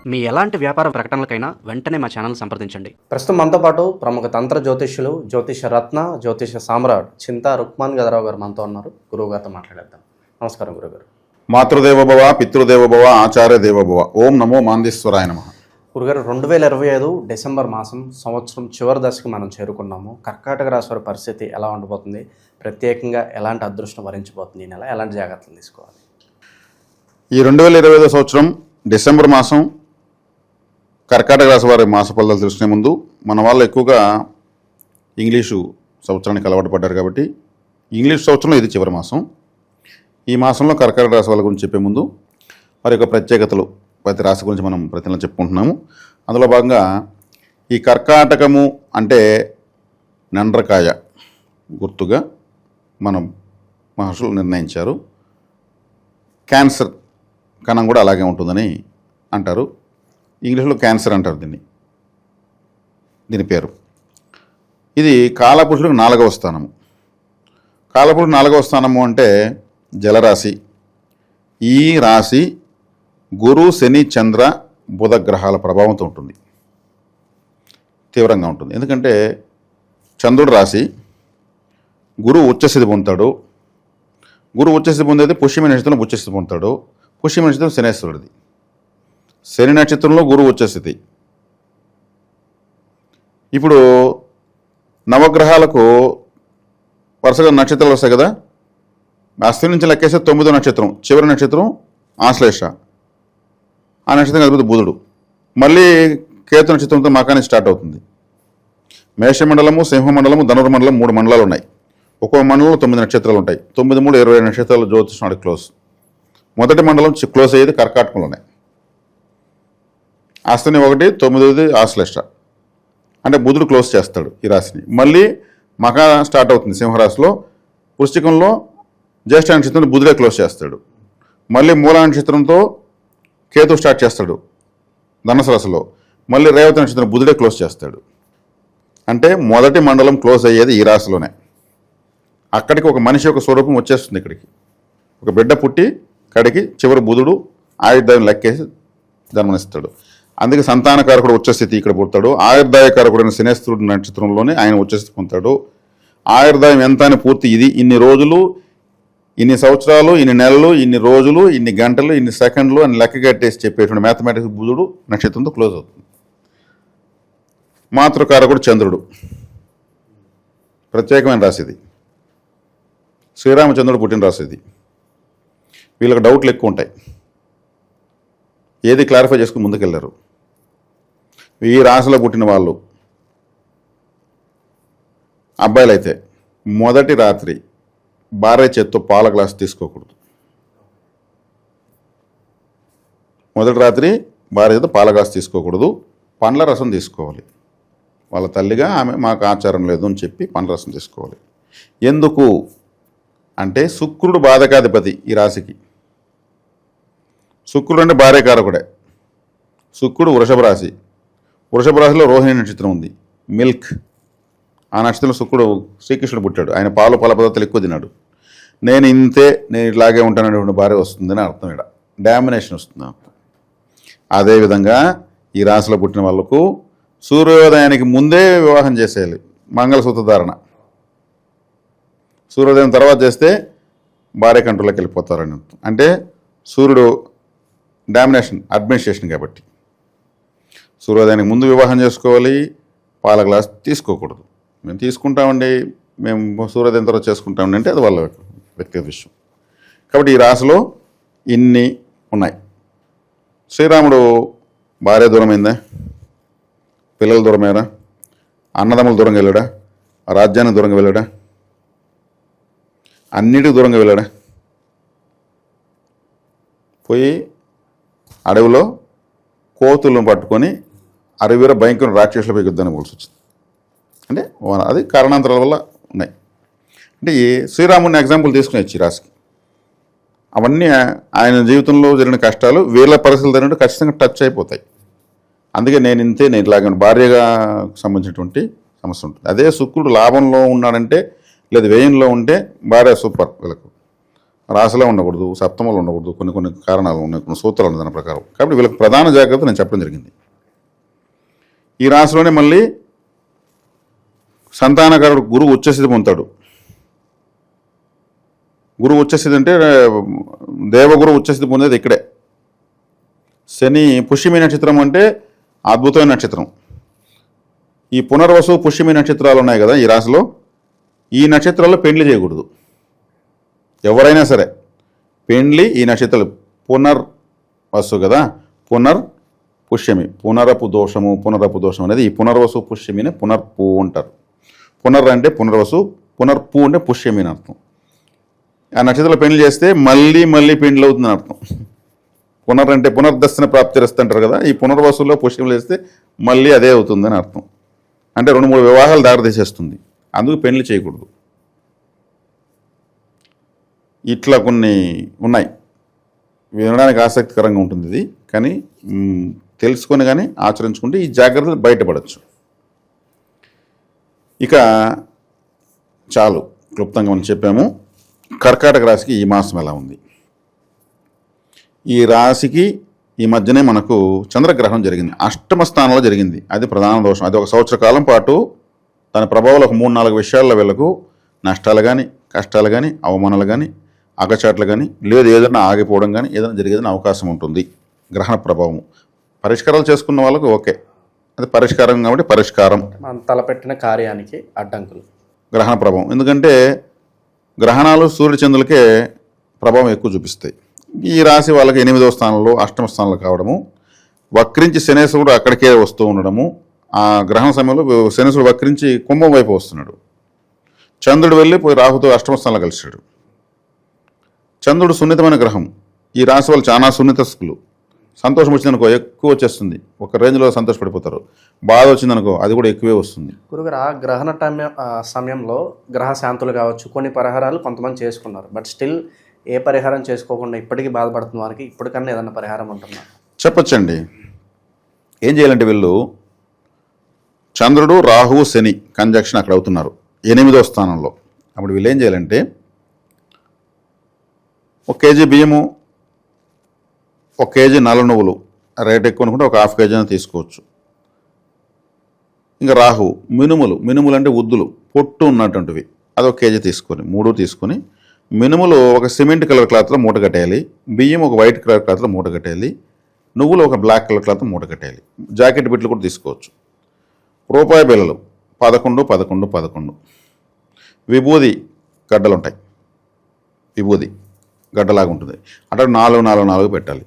మీ ఎలాంటి వ్యాపార ప్రకటనలకైనా వెంటనే మా ఛానల్ సంప్రదించండి. ప్రస్తుతం మనతో పాటు ప్రముఖ తంత్ర జ్యోతిష్యులు, జ్యోతిష రత్న, జ్యోతిష సామ్రాట్ చింతా రుక్మాన్ గదరావు గారు మనతో ఉన్నారు. గురువు గారితో మాట్లాడేద్దాం. నమస్కారం గురుగారు. మాతృదేవోభవ, పితృదేవోభవ, ఆచార్య దేవోభవ. ఓం నమో మాందేశ్వరాయ నమః. గురుగారు, 2025 డిసెంబర్ మాసం సంవత్సరం చివరి దశకు మనం చేరుకున్నాము. కర్కాటక రాశి వారి పరిస్థితి ఎలా ఉండబోతుంది? ప్రత్యేకంగా ఎలాంటి అదృష్టం వరించబోతుంది? ఈ నెల ఎలాంటి జాగ్రత్తలు తీసుకోవాలి? ఈ 2025 సంవత్సరం డిసెంబర్ మాసం కర్కాటక రాశి వారి మాస ఫలితాలు తెలుసుకునే ముందు మన వాళ్ళు ఎక్కువగా ఇంగ్లీషు సంవత్సరానికి అలవాటు పడ్డారు కాబట్టి ఇంగ్లీష్ సంవత్సరంలో ఇది చివరి మాసం. ఈ మాసంలో కర్కాటక రాశి వాళ్ళ గురించి చెప్పే ముందు వారి యొక్క ప్రత్యేకతలు ప్రతి రాశి గురించి మనం ప్రతి నెల చెప్పుకుంటున్నాము. అందులో భాగంగా ఈ కర్కాటకము అంటే నండ్రకాయ గుర్తుగా మనం మహర్షులు నిర్ణయించారు. క్యాన్సర్ కణం కూడా అలాగే ఉంటుందని అంటారు. ఇంగ్లీష్లో క్యాన్సర్ అంటారు దీని పేరు. ఇది కాలపురుషుడికి 4వ స్థానము. కాలపురుషుడు 4వ స్థానము అంటే జలరాశి. ఈ రాశి గురు, శని, చంద్ర, బుధ గ్రహాల ప్రభావంతో ఉంటుంది, తీవ్రంగా ఉంటుంది. ఎందుకంటే చంద్రుడు రాశి, గురువు ఉచ్చస్థితి పొందుతాడు. గురువు ఉచ్చస్థితి పొందేది పుష్యమి నక్షత్రంలో ఉచ్చస్థితి పొందుతాడు. పుష్యమి నక్షత్రం శనేశ్వరుడిది. శని నక్షత్రంలో గురువు ఉచ్చస్థితి. ఇప్పుడు నవగ్రహాలకు వరుసగా నక్షత్రాలు వస్తాయి కదా. అశ్విని నుంచి లెక్కేస్తే 9వ నక్షత్రం, చివరి నక్షత్రం ఆశ్లేష. ఆ నక్షత్రం అధిపతి బుధుడు. మళ్ళీ కేతు నక్షత్రంతో మకాని స్టార్ట్ అవుతుంది. మేషమండలము, సింహమండలము, ధనుర్మండలం 3 మండలాలు ఉన్నాయి. ఒక్కో మండలంలో 9 నక్షత్రాలు ఉంటాయి. 9, 3, 20 నక్షత్రాలు జ్యోతిష్యం క్లోజ్. మొదటి మండలం క్లోజ్ అయ్యేది కర్కాటకంలోనే. అశ్విని 1, 9ది ఆశ్లేష. అంటే బుధుడు క్లోజ్ చేస్తాడు ఈ రాశిని. మళ్ళీ మకా స్టార్ట్ అవుతుంది సింహరాశిలో. వృశ్చికంలో జ్యేష్ఠ నక్షత్రం బుధుడే క్లోజ్ చేస్తాడు. మళ్ళీ మూల నక్షత్రంతో కేతు స్టార్ట్ చేస్తాడు ధనుసు రాశిలో. మళ్ళీ రేవతి నక్షత్రం బుధుడే క్లోజ్ చేస్తాడు. అంటే మొదటి మండలం క్లోజ్ అయ్యేది ఈ రాశిలోనే. అక్కడికి ఒక మనిషి యొక్క స్వరూపం వచ్చేస్తుంది. ఇక్కడికి ఒక బిడ్డ పుట్టి కడికి చివరి బుధుడు ఆయుర్దాయం లెక్కేసి జన్మనిస్తాడు. అందుకే సంతానకారకుడు ఉచ్చస్థితి ఇక్కడ పుడతాడు. ఆయుర్దాయకారకుడైన శనేశ్వరుడు నక్షత్రంలోనే ఆయన ఉచ్చస్థితి పొందుతాడు. ఆయుర్దాయం ఎంత అని పూర్తి ఇది ఇన్ని రోజులు, ఇన్ని సంవత్సరాలు, ఇన్ని నెలలు, ఇన్ని రోజులు, ఇన్ని గంటలు, ఇన్ని సెకండ్లు అని లెక్క కట్టేసి చెప్పేటువంటి మ్యాథమెటిక్స్ బుధుడు నక్షత్రంతో క్లోజ్ అవుతుంది. మాతృకారకుడు చంద్రుడు, ప్రత్యేకమైన రాశిది. శ్రీరామచంద్రుడు పుట్టిన రాశిది. వీళ్ళకి డౌట్లు ఎక్కువ ఉంటాయి, ఏది క్లారిఫై చేసుకుని ముందుకెళ్ళారు. ఈ రాశిలో పుట్టిన వాళ్ళు అబ్బాయిలు అయితే మొదటి రాత్రి భార్య చేత్తో పాల గ్లాసు తీసుకోకూడదు. మొదటి రాత్రి భార్య చేత్తో పాల గ్లాసు తీసుకోకూడదు. పండ్ల రసం తీసుకోవాలి. వాళ్ళ తల్లిగా ఆమె మాకు ఆచారం లేదు అని చెప్పి పండ్ల రసం తీసుకోవాలి. ఎందుకు అంటే శుక్రుడు బాధకాధిపతి ఈ రాశికి. శుక్రుడు అంటే భార్యకారకుడే. శుక్రుడు వృషభ రాశి. వృషభ రాశిలో రోహిణి నక్షత్రం ఉంది, మిల్క్. ఆ నక్షత్రంలో శుక్రుడు శ్రీకృష్ణుడు పుట్టాడు. ఆయన పాలు పాల పదార్థాలు ఎక్కువ తిన్నాడు. నేను ఇంతే, నేను ఇలాగే ఉంటాననేటువంటి భార్య వస్తుందని అర్థం. ఇక్కడ డామినేషన్ వస్తుంది అర్థం. అదేవిధంగా ఈ రాశిలో పుట్టిన వాళ్ళకు సూర్యోదయానికి ముందే వివాహం చేసేయాలి. మంగళసూత్ర ధారణ. సూర్యోదయం తర్వాత చేస్తే భార్య కంట్రోల్లోకి వెళ్ళిపోతారని అర్థం. అంటే సూర్యుడు డామినేషన్, అడ్మినిస్ట్రేషన్ కాబట్టి సూర్యోదయానికి ముందు వివాహం చేసుకోవాలి. పాల గ్లాస్ తీసుకోకూడదు. మేము తీసుకుంటామండి, మేము సూర్యోదయం తర్వాత చేసుకుంటామండి అంటే అది వాళ్ళ వ్యక్తిగత విషయం. కాబట్టి ఈ రాశిలో ఇన్ని ఉన్నాయి. శ్రీరాముడు భార్య దూరమైందా? పిల్లల దూరమేరా? అన్నదమ్ముల దూరంగా వెళ్ళాడా? రాజ్యానికి దూరంగా వెళ్ళాడా? అన్నిటికీ దూరంగా వెళ్ళాడా? పోయి అడవిలో కోతులను పట్టుకొని అరవీర భయంకర రాక్షసులపై యుద్ధాన్ని పోల్సి వచ్చింది. అంటే అది కారణాంతరాల వల్ల ఉన్నాయి. అంటే ఈ శ్రీరాముడిని ఎగ్జాంపుల్ తీసుకునేచ్చు ఈ రాశికి. అవన్నీ ఆయన జీవితంలో జరిగిన కష్టాలు వీళ్ళ పరిస్థితులు జరిగినట్టు ఖచ్చితంగా టచ్ అయిపోతాయి. అందుకే నేను ఇంతే, నేను ఇలాగ భార్యగా సంబంధించినటువంటి సమస్య ఉంటుంది. అదే శుక్రుడు లాభంలో ఉన్నాడంటే, లేదా వ్యయంలో ఉంటే భార్య సూపర్. వీళ్ళకు రాశిలో ఉండకూడదు, సప్తమంలో ఉండకూడదు, కొన్ని కొన్ని కారణాలు ఉన్నాయి, కొన్ని సూత్రాలు ఉన్నాయి దాని ప్రకారం. కాబట్టి వీళ్ళకి ప్రధాన జాగ్రత్త నేను చెప్పడం జరిగింది. ఈ రాశిలోనే మళ్ళీ సంతానకారుడు గురువు ఉచ్చస్థితి పొందుతాడు. గురువు ఉచ్చస్థితి అంటే దేవగురు ఉచ్చస్థితి పొందేది ఇక్కడే. శని పుష్యమి నక్షత్రం అంటే అద్భుతమైన నక్షత్రం. ఈ పునర్వసు పుష్యమి నక్షత్రాలు ఉన్నాయి కదా ఈ రాశిలో, ఈ నక్షత్రాల్లో పెండ్లి చేయకూడదు. ఎవరైనా సరే పెండ్లి ఈ నక్షత్రాలు పునర్వసు కదా, పుష్యమి, పునరపు దోషం అనేది ఈ పునర్వసు పుష్యమిని పునర్పు అంటారు. పునర్ అంటే పునర్వసు, పునర్పు అంటే పుష్యమి అని అర్థం. ఆ నక్షత్రాలు పెండ్లి చేస్తే మళ్ళీ మళ్ళీ పెండ్లి అవుతుందని అర్థం. పునర్ అంటే పునర్దర్శన ప్రాప్తిరస్తు అంటారు కదా, ఈ పునర్వసులో పుష్యములు వేస్తే మళ్ళీ అదే అవుతుందని అర్థం. అంటే 2-3 వివాహాలు దారితీసేస్తుంది. అందుకు పెళ్లి చేయకూడదు. ఇట్లా కొన్ని ఉన్నాయి. వినడానికి ఆసక్తికరంగా ఉంటుంది ఇది, కానీ తెలుసుకొని కానీ ఆచరించుకుంటే ఈ జాగ్రత్తలు బయటపడవచ్చు. ఇక చాలు, క్లుప్తంగా మనం చెప్పాము. కర్కాటక రాశికి ఈ మాసం ఎలా ఉంది? ఈ రాశికి ఈ మధ్యనే మనకు చంద్రగ్రహణం జరిగింది, అష్టమ స్థానంలో జరిగింది. అది ప్రధాన దోషం. అది 1 సంవత్సర కాలం పాటు దాని ప్రభావాలు ఒక 3-4 విషయాల్లో వీళ్ళకు నష్టాలు కానీ, కష్టాలు కానీ, అవమానాలు కానీ, అగచాట్లు కానీ, లేదు ఏదైనా ఆగిపోవడం కానీ ఏదైనా జరిగేదని అవకాశం ఉంటుంది. గ్రహణ ప్రభావం పరిష్కారాలు చేసుకున్న వాళ్ళకు ఓకే, అది పరిష్కారం కాబట్టి పరిష్కారం. మనం తలపెట్టిన కార్యానికి అడ్డంకులు గ్రహణ ప్రభావం, ఎందుకంటే గ్రహణాలు సూర్యుడి చంద్రులకే ప్రభావం ఎక్కువ చూపిస్తాయి. ఈ రాశి వాళ్ళకి 8వ స్థానంలో, అష్టమ స్థానంలో కావడము, వక్రించి శనేశ్వరుడు అక్కడికే వస్తూ ఉండడము. ఆ గ్రహణ సమయంలో శనేశ్వరుడు వక్రించి కుంభం వైపు వస్తున్నాడు. చంద్రుడు వెళ్ళి పోయి రాహుతో అష్టమ స్థానంలో కలిశాడు. చంద్రుడు సున్నితమైన గ్రహం. ఈ రాశి వాళ్ళు చాలా సున్నితస్కులు. సంతోషం వచ్చిందనుకో ఎక్కువ వచ్చేస్తుంది, ఒక రేంజ్లో సంతోషపడిపోతారు. బాధ వచ్చిందనుకో అది కూడా ఎక్కువే వస్తుంది. గురుగారు, ఆ గ్రహణ సమయంలో గ్రహ శాంతులు కావచ్చు, కొన్ని పరిహారాలు కొంతమంది చేసుకున్నారు. బట్ స్టిల్ ఏ పరిహారం చేసుకోకుండా ఇప్పటికీ బాధపడుతున్న వారికి ఇప్పటికన్నా ఏదన్నా పరిహారం ఉంటుందా? చెప్పచ్చండి. ఏం చేయాలంటే వీళ్ళు చంద్రుడు, రాహువు, శని కంజక్షన్ అక్కడ అవుతున్నారు 8వ స్థానంలో. అప్పుడు వీళ్ళు ఏం చేయాలంటే 1 కేజీ బియ్యము, 1 కేజీ నల్ల నువ్వులు, రేట్ ఎక్కువ అనుకుంటే 1/2 కేజీ తీసుకోవచ్చు. ఇంకా రాహు మినుములు అంటే ఉద్దులు పొట్టు ఉన్నటువంటివి, అది 1 కేజీ తీసుకొని 3 తీసుకొని, మినుములు ఒక సిమెంట్ కలర్ క్లాత్లో మూట కట్టేయాలి, బియ్యం ఒక వైట్ కలర్ క్లాత్లో మూట కట్టేయాలి, నువ్వులు ఒక బ్లాక్ కలర్ క్లాత్లో మూట కట్టేయాలి. జాకెట్ బిట్లు కూడా తీసుకోవచ్చు. రూపాయి బిళ్ళలు 11. విభూది గడ్డలు ఉంటాయి, విభూది గడ్డలాగా ఉంటుంది, అట్లా 4 పెట్టాలి.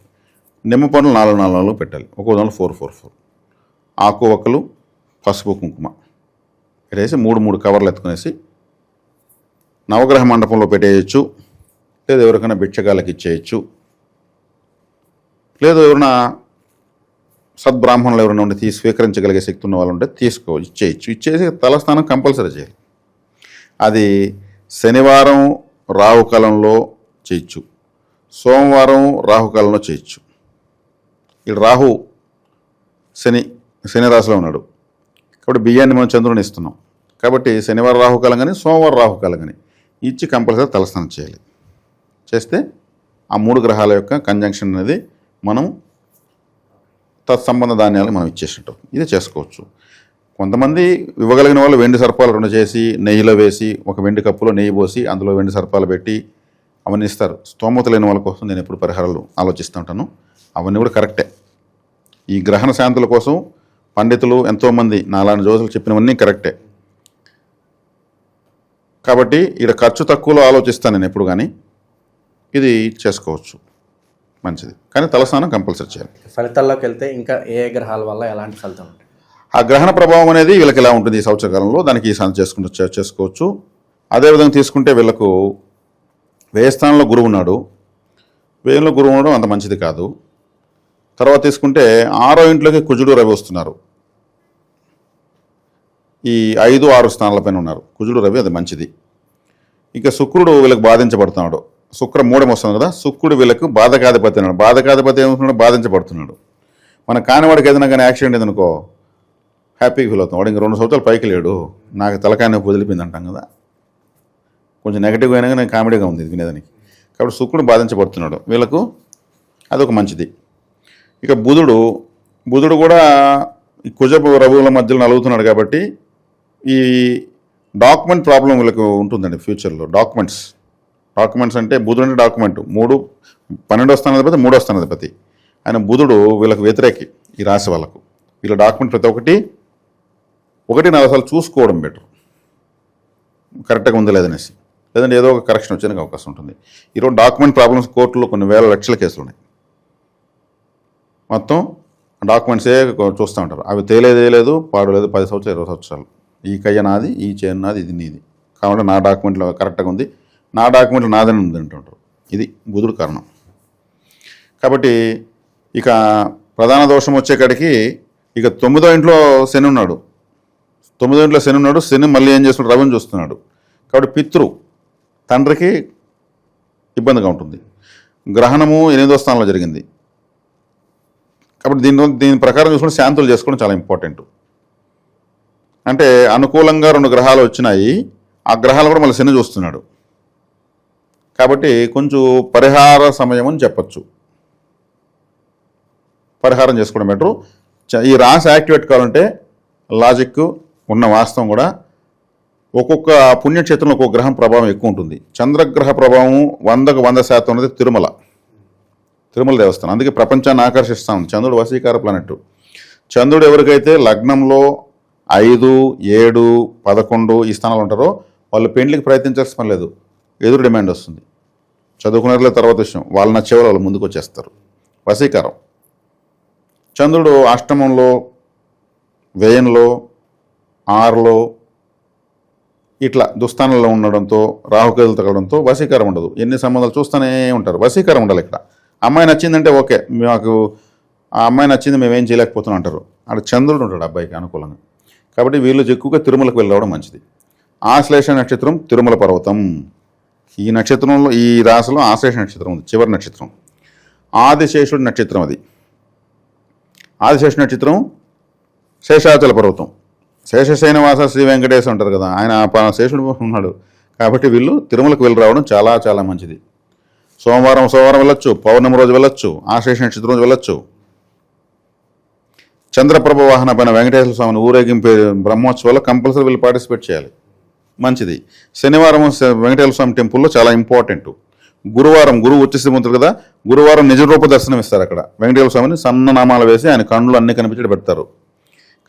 నిమ్మ పండ్లు 4 పెట్టాలి, ఒక్కో దాంట్లో 4. ఆకు ఒక్కలు, పసుపు కుంకుమ వేసి 3 కవర్లు ఎత్తుకునేసి నవగ్రహ మండపంలో పెట్టేయచ్చు, లేదు ఎవరికైనా భిక్షగాళ్ళకి ఇచ్చేయచ్చు, లేదు ఎవరైనా సద్బ్రాహ్మణులు ఎవరైనా ఉండి స్వీకరించగలిగే శక్తి ఉన్న వాళ్ళు ఉంటే ఇచ్చేయచ్చు. ఇచ్చేసి తలస్నానం కంపల్సరీ చేయాలి. అది శనివారం రాహుకాలంలో చేయొచ్చు, సోమవారం రాహుకాలంలో చేయొచ్చు. ఇక్కడ రాహు శని రాశిలో ఉన్నాడు కాబట్టి బియ్యాన్ని మనం చంద్రుని ఇస్తున్నాం కాబట్టి శనివారం రాహుకాలం కానీ సోమవారం రాహుకాలం కానీ ఇచ్చి కంపల్సరీ తలస్నానం చేయాలి. చేస్తే ఆ 3 గ్రహాల యొక్క కంజంక్షన్ అనేది మనం తత్సంబంధ ధాన్యాలు మనం ఇచ్చేసినట్టు ఇది చేసుకోవచ్చు. కొంతమంది ఇవ్వగలిగిన వాళ్ళు వెండి సర్పాలు 2 చేసి నెయ్యిలో వేసి ఒక వెండి కప్పులో నెయ్యి పోసి అందులో వెండి సర్పాలు పెట్టి అవన్నీ ఇస్తారు. స్తోమత లేని వాళ్ళ కోసం నేను ఎప్పుడు పరిహారాలు ఆలోచిస్తూ ఉంటాను. అవన్నీ కూడా కరెక్టే. ఈ గ్రహణ శాంతుల కోసం పండితులు ఎంతోమంది నాలాంటి జోసులు చెప్పినవన్నీ కరెక్టే. కాబట్టి ఇక్కడ ఖర్చు తక్కువలో ఆలోచిస్తాను నేను ఎప్పుడు, కానీ ఇది చేసుకోవచ్చు, మంచిది. కానీ తలస్నానం కంపల్సరీ చేయాలి. ఫలితాల్లోకి వెళ్తే ఇంకా ఏ గ్రహాల వల్ల ఎలాంటి ఫలితం ఉంటుంది? ఆ గ్రహణ ప్రభావం అనేది వీళ్ళకి ఎలా ఉంటుంది ఈ సంవత్సర కాలంలో, దానికి ఈ చేసుకోవచ్చు. అదేవిధంగా తీసుకుంటే వీళ్ళకు 10వ స్థానంలో గురువు ఉన్నాడు. 10లో గురువు ఉండడం అంత మంచిది కాదు. తర్వాత తీసుకుంటే 6వ ఇంట్లోకి కుజుడు, రవి వస్తున్నారు. ఈ 5, 6 స్థానాల పైన ఉన్నారు కుజుడు, రవి, అది మంచిది. ఇక శుక్రుడు వీళ్ళకి బాధించబడుతున్నాడు. శుక్ర మూఢం వస్తుంది కదా, శుక్రుడు వీళ్ళకు బాధకాధిపతి అన్నాడు. బాధకాధిపతి ఏమవుతున్నాడు, బాధించబడుతున్నాడు. మన కానివాడికి ఏదైనా కానీ యాక్సిడెంట్ ఏదనుకో హ్యాపీగా ఫీల్ అవుతాం. వాడు ఇంక 2 సంవత్సరాలు పైకి లేడు, నాకు తలకాయ నొప్పి వదిలిపోయింది అంటాం కదా. కొంచెం నెగిటివ్గా అయినా కానీ కామెడీగా ఉంది ఇది వినేదానికి. కాబట్టి శుక్రుడు బాధించబడుతున్నాడు, వీళ్ళకు అదొక మంచిది. ఇక బుధుడు కూడా ఈ కుజపు రఘువుల మధ్యలో నలుగుతున్నాడు కాబట్టి ఈ డాక్యుమెంట్ ప్రాబ్లం వీళ్ళకు ఉంటుందండి ఫ్యూచర్లో. డాక్యుమెంట్స్ అంటే బుధుడు అంటే డాక్యుమెంట్ 12వ స్థానాధిపతి 3వ స్థానాధిపతి ఆయన బుధుడు వీళ్ళకి వ్యతిరేకి. ఈ రాశి వాళ్ళకు వీళ్ళ డాక్యుమెంట్ ప్రతి ఒక్కటి 1-4 సార్లు చూసుకోవడం బెటర్, కరెక్ట్గా ఉందా లేదనేసి, లేదంటే ఏదో ఒక కరెక్షన్ వచ్చేందుకు అవకాశం ఉంటుంది. ఈరోజు డాక్యుమెంట్ ప్రాబ్లమ్స్ కోర్టులో కొన్ని వేల లక్షల కేసులు ఉన్నాయి. మొత్తం డాక్యుమెంట్సే చూస్తూ ఉంటారు, అవి తేలేదు పాడలేదు 10 సంవత్సరాలు 20 సంవత్సరాలు. ఈ కయ్య నాది, ఈ చైన్ నాది, ఇది నీది, కాబట్టి నా డాక్యుమెంట్లో కరెక్ట్గా ఉంది, నా డాక్యుమెంట్లో నాదని ఉంది అంటుంటారు. ఇది బుధుడు కారణం. కాబట్టి ఇక ప్రధాన దోషం వచ్చేకాడికి ఇక 9వ ఇంట్లో శని ఉన్నాడు. 9వ ఇంట్లో శని ఉన్నాడు. శని మళ్ళీ ఏం చేస్తున్నాడు, రవిని చూస్తున్నాడు. కాబట్టి తండ్రికి ఇబ్బందిగా ఉంటుంది. గ్రహణము 8వ స్థానంలో జరిగింది. కాబట్టి దీని ప్రకారం చూసుకుంటే శాంతులు చేసుకోవడం చాలా ఇంపార్టెంట్. అంటే అనుకూలంగా 2 గ్రహాలు వచ్చినాయి, ఆ గ్రహాలు కూడా మళ్ళీ శని చూస్తున్నాడు. కాబట్టి కొంచెం పరిహార సమయం అని చెప్పచ్చు. పరిహారం చేసుకోవడం బెటరు. ఈ రాశి యాక్టివేట్ కావాలంటే లాజిక్ ఉన్న వాస్తవం కూడా ఒక్కొక్క పుణ్యక్షేత్రంలో ఒక్కొక్క గ్రహం ప్రభావం ఎక్కువ ఉంటుంది. చంద్రగ్రహ ప్రభావం 100కు 100% ఉన్నది తిరుమల దేవస్థానం. అందుకే ప్రపంచాన్ని ఆకర్షిస్తూ ఉంది. చంద్రుడు వశీకార ప్లానెట్. చంద్రుడు ఎవరికైతే లగ్నంలో 5, 7, 11 ఈ స్థానాలు ఉంటారో వాళ్ళు పెండ్లికి ప్రయత్నించాల్సిన పని లేదు, ఎదురు డిమాండ్ వస్తుంది. చదువుకునే తర్వాత విషయం, వాళ్ళు నచ్చే వాళ్ళు ముందుకు వచ్చేస్తారు. వశీకారం. చంద్రుడు అష్టమంలో, వ్యయంలో, 6లో ఇట్లా దుస్థానంలో ఉండడంతో, రాహుకేతులు తగలడంతో వశీకారం ఉండదు. ఎన్ని సంబంధాలు చూస్తూనే ఉంటారు. వశీకారం ఉండాలి. ఇక్కడ అమ్మాయి నచ్చిందంటే ఓకే, మాకు ఆ అమ్మాయి నచ్చింది, మేమేం చేయలేకపోతున్నాం అంటారు. అక్కడ చంద్రుడు ఉంటాడు అబ్బాయికి అనుకూలంగా. కాబట్టి వీళ్ళు ఎక్కువగా తిరుమలకు వెళ్ళడం మంచిది. ఆశ్లేష నక్షత్రం తిరుమల పర్వతం. ఈ నక్షత్రంలో, ఈ రాశిలో ఆశ్లేష నక్షత్రం ఉంది, చివరి నక్షత్రం. ఆదిశేషుడి నక్షత్రం అది. ఆదిశేషు నక్షత్రం శేషాచల పర్వతం. శేషశైనవాస శ్రీ వెంకటేశ్వర అంటారు కదా, ఆయన శేషుడు ఉన్నాడు. కాబట్టి వీళ్ళు తిరుమలకు వెళ్ళి రావడం చాలా చాలా మంచిది. సోమవారం వెళ్ళొచ్చు, పౌర్ణమి రోజు వెళ్ళొచ్చు, ఆశ్లేష నక్షత్రం రోజు వెళ్ళొచ్చు. చంద్రప్రభ వాహన పైన వెంకటేశ్వర స్వామిని ఊరేగింపు బ్రహ్మోత్సవాల్లో కంపల్సరీ వీళ్ళు పార్టిసిపేట్ చేయాలి, మంచిది. శనివారం వెంకటేశ్వర స్వామి టెంపుల్లో చాలా ఇంపార్టెంట్. గురువారం గురువు ఉచ్చస్థితిమంతుడు కదా, గురువారం నిజ రూప దర్శనం ఇస్తారు. అక్కడ వెంకటేశ్వర స్వామిని సన్న నామాలు వేసి ఆయన కన్నులు అన్ని కనిపించి పెడతారు.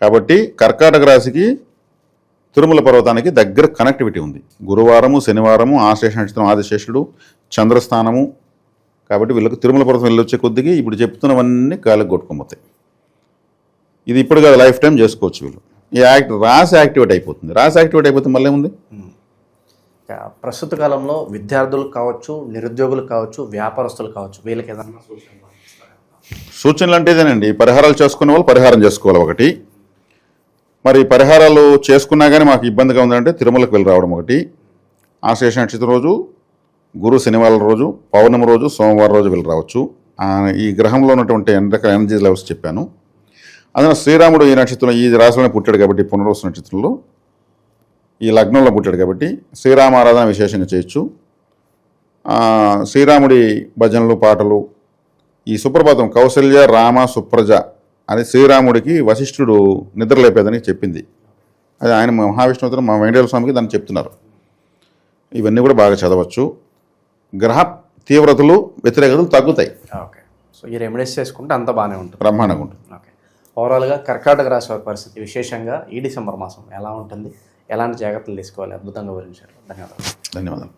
కాబట్టి కర్కాటక రాశికి తిరుమల పర్వతానికి దగ్గర కనెక్టివిటీ ఉంది. గురువారము, శనివారము, ఆశ్లేష నక్షత్రం, ఆదిశేషుడు, చంద్రస్థానము. కాబట్టి వీళ్ళకి తిరుమల పర్వతం వెళ్ళొచ్చే కొద్దిగా ఇప్పుడు చెప్తున్నవన్నీ కాళ్ళకి కొట్టుకోపోతాయి. ఇది ఇప్పుడు కాదు, లైఫ్ టైం చేసుకోవచ్చు వీళ్ళు. ఈ రాశి యాక్టివేట్ అయిపోతుంది. రాశి యాక్టివేట్ అయిపోతే మళ్ళీ ఏముంది. ప్రస్తుత కాలంలో విద్యార్థులు కావచ్చు, నిరుద్యోగులు కావచ్చు, వ్యాపారస్తులు కావచ్చు, వీళ్ళకి ఏదన్నా సూచనలు అంటే ఇదేనండి. పరిహారాలు చేసుకునే వాళ్ళు పరిహారం చేసుకోవాలి ఒకటి. మరి పరిహారాలు చేసుకున్నా కానీ మాకు ఇబ్బందిగా ఉందంటే తిరుమలకు వెళ్ళి రావడం ఒకటి. ఆశ్లేష నక్షత్రం రోజు, గురు శనివారం రోజు, పౌర్ణమి రోజు, సోమవారం రోజు వెళ్ళి రావచ్చు. ఈ గ్రహంలో ఉన్నటువంటి రకాల ఎనర్జీ లెవెల్స్ చెప్పాను. అందులో శ్రీరాముడు ఈ నక్షత్రంలో, ఈ రాశిలోనే పుట్టాడు కాబట్టి, పునర్వసు నక్షత్రంలో ఈ లగ్నంలో పుట్టాడు కాబట్టి శ్రీరామారాధన విశేషంగా చేయొచ్చు. శ్రీరాముడి భజనలు, పాటలు. ఈ సుప్రభాతం కౌసల్య రామ సుప్రజ అని శ్రీరాముడికి వశిష్ఠుడు నిద్రలేపేదని చెప్పింది. అది ఆయన మహావిష్ణువుతో మా వెంకటేశ్వర స్వామికి దాన్ని చెప్తున్నారు. ఇవన్నీ కూడా బాగా చదవచ్చు. గ్రహ తీవ్రతలు, వ్యతిరేకతలు తగ్గుతాయి. ఓకే, సో ఈ రెమెడీస్ చేసుకుంటే అంత బాగానే ఉంటుంది, బ్రహ్మాండంగా ఉంటుంది. ఓకే. ఓవరాల్గా కర్కాటక రాశి వారి పరిస్థితి విశేషంగా ఈ డిసెంబర్ మాసం ఎలా ఉంటుంది, ఎలాంటి జాగ్రత్తలు తీసుకోవాలి, అద్భుతంగా వివరించారు. ధన్యవాదాలు. ధన్యవాదాలు.